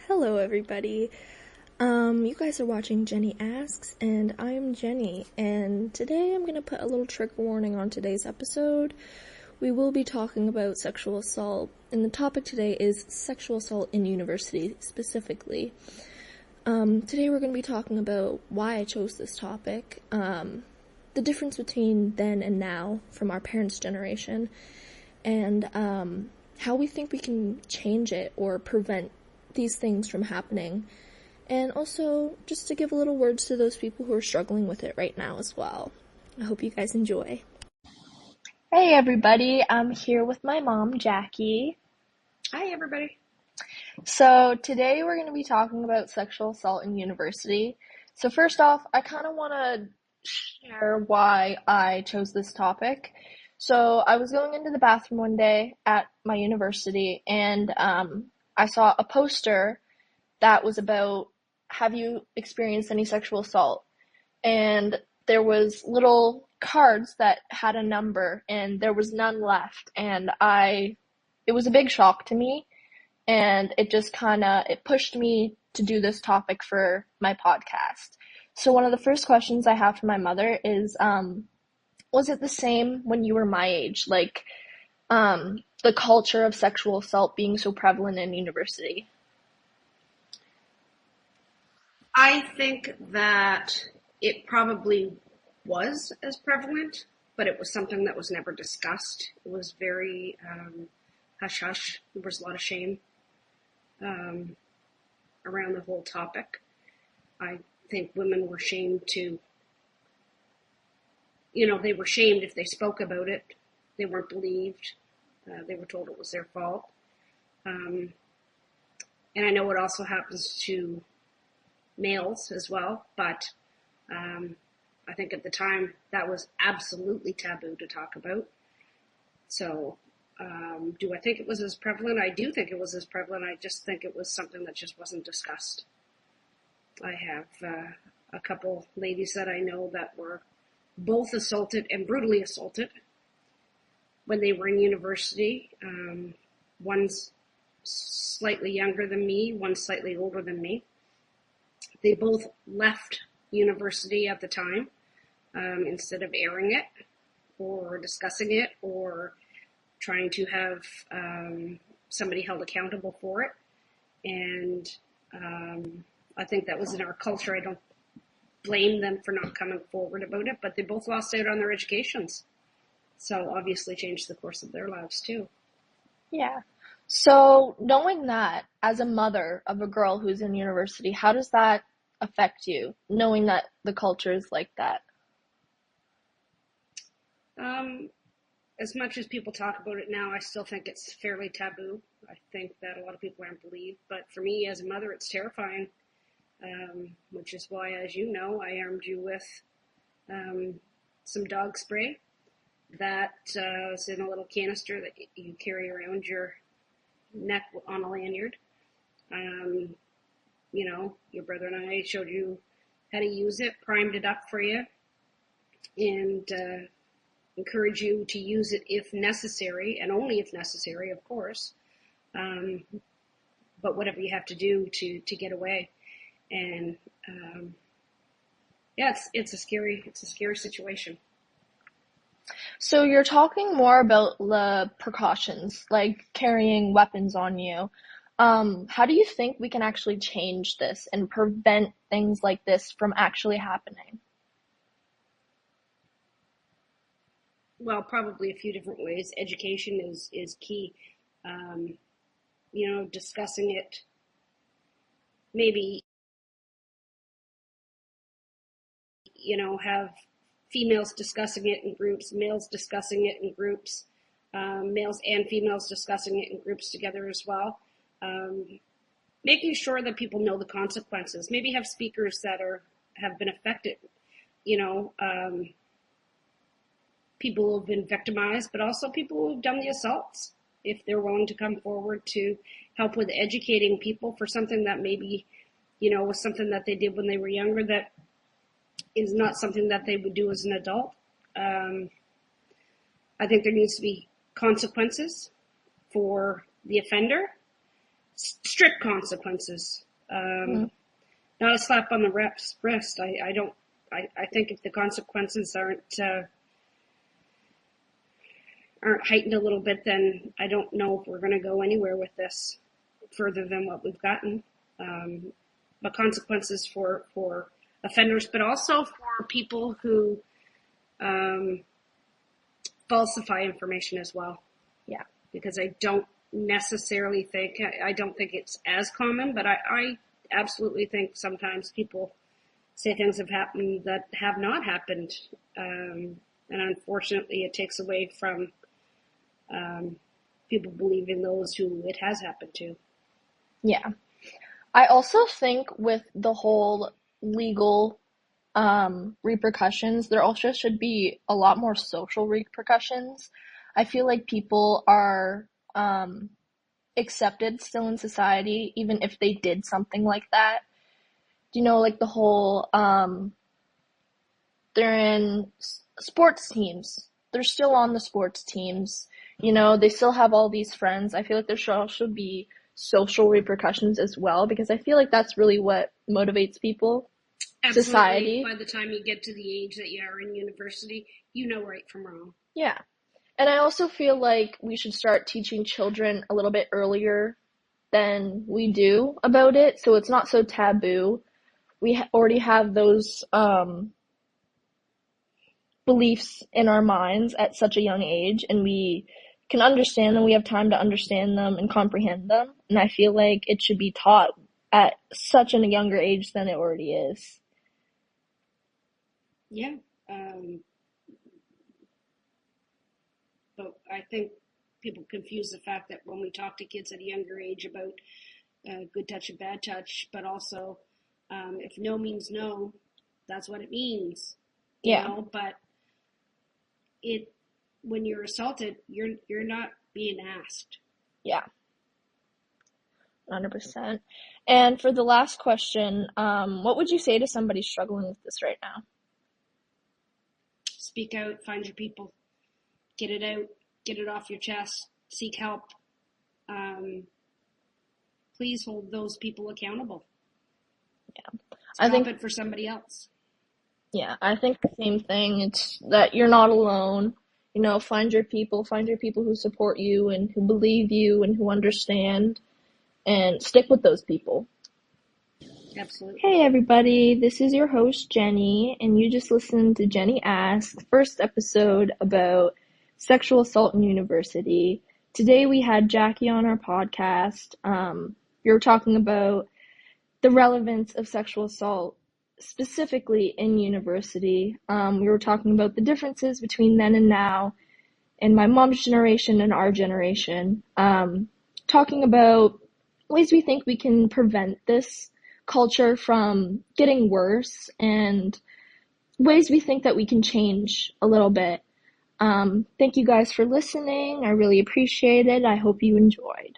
Hello, everybody. You guys are watching Jenny Asks, and I'm Jenny, and today I'm going to put a little trigger warning on today's episode. We will be talking about sexual assault, and the topic today is sexual assault in university specifically. Today we're going to be talking about why I chose this topic, the difference between then and now from our parents' generation, and how we think we can change it or prevent these things from happening, and also just to give a little words to those people who are struggling with it right now as well. I hope you guys enjoy. Hey everybody, I'm here with my mom, Jackie. Hi everybody. So today we're going to be talking about sexual assault in university. So first off, I kind of want to share why I chose this topic. So I was going into the bathroom one day at my university, and I saw a poster that was about, have you experienced any sexual assault? And there was little cards that had a number, and there was none left. And it was a big shock to me, and it just it pushed me to do this topic for my podcast. So one of the first questions I have for my mother is, was it the same when you were my age? Like, the culture of sexual assault being so prevalent in university? I think that it probably was as prevalent, but it was something that was never discussed. It was very hush-hush. There was a lot of shame around the whole topic. I think women were shamed they were shamed if they spoke about it. They weren't believed. They were told it was their fault. And I know it also happens to males as well, but I think at the time that was absolutely taboo to talk about. So do I think it was as prevalent? I do think it was as prevalent. I just think it was something that just wasn't discussed. I have a couple ladies that I know that were both assaulted and brutally assaulted when they were in university. One's slightly younger than me, one's slightly older than me. They both left university at the time instead of airing it or discussing it or trying to have somebody held accountable for it. And I think that was in our culture. I don't blame them for not coming forward about it, but they both lost out on their educations. So obviously changed the course of their lives too. Yeah. So knowing that, as a mother of a girl who's in university, how does that affect you, knowing that the culture is like that? As much as people talk about it now, I still think it's fairly taboo. I think that a lot of people aren't believed. But for me, as a mother, it's terrifying, which is why, as you know, I armed you with some dog spray that is in a little canister that you carry around your neck on a lanyard. Your brother and I showed you how to use it, primed it up for you, and encourage you to use it if necessary, and only if necessary, of course. But whatever you have to do to get away. And it's a scary situation. So you're talking more about the precautions, like carrying weapons on you. How do you think we can actually change this and prevent things like this from actually happening? Well, probably a few different ways. Education is key. Discussing it, maybe, have females discussing it in groups, males discussing it in groups, males and females discussing it in groups together as well. Making sure that people know the consequences. Maybe have speakers that have been affected, people who have been victimized, but also people who have done the assaults, if they're willing to come forward to help with educating people for something that maybe, was something that they did when they were younger that is not something that they would do as an adult. I think there needs to be consequences for the offender. strict consequences. Mm. Not a slap on the wrist. I don't. I think if the consequences aren't heightened a little bit, then I don't know if we're going to go anywhere with this further than what we've gotten. But consequences for offenders, but also for people who falsify information as well. Yeah. Because I don't necessarily think, I don't think it's as common, but I absolutely think sometimes people say things have happened that have not happened. And unfortunately, it takes away from people believing those who it has happened to. Yeah. I also think with the whole legal repercussions, there also should be a lot more social repercussions. I feel like people are accepted still in society, even if they did something like that. Do you know, like the whole, they're in sports teams. They're still on the sports teams. You know, they still have all these friends. I feel like there should also be social repercussions as well, because I feel like that's really what motivates people. Absolutely. Society. By the time you get to the age that you are in university, you know right from wrong. Yeah. And I also feel like we should start teaching children a little bit earlier than we do about it, so it's not so taboo. We already have those beliefs in our minds at such a young age, and we can understand them. We have time to understand them and comprehend them, and I feel like it should be taught at such a younger age than it already is. Yeah. But I think people confuse the fact that when we talk to kids at a younger age about good touch and bad touch, but also if no means no, that's what it means. You know, but when you're assaulted, you're not being asked. Yeah. 100%. And for the last question, what would you say to somebody struggling with this right now? Speak out, find your people, get it out, get it off your chest, seek help. Please hold those people accountable. Yeah. Stop it for somebody else. Yeah, I think the same thing. It's that you're not alone. You know, find your people who support you and who believe you and who understand, and stick with those people. Absolutely. Hey everybody, this is your host Jenny, and you just listened to Jenny Ask, first episode about sexual assault in university. Today we had Jackie on our podcast. We were talking about the relevance of sexual assault specifically in university. We were talking about the differences between then and now, and my mom's generation and our generation. Talking about ways we think we can prevent this culture from getting worse, and ways we think that we can change a little bit. Thank you guys for listening. I really appreciate it. I hope you enjoyed.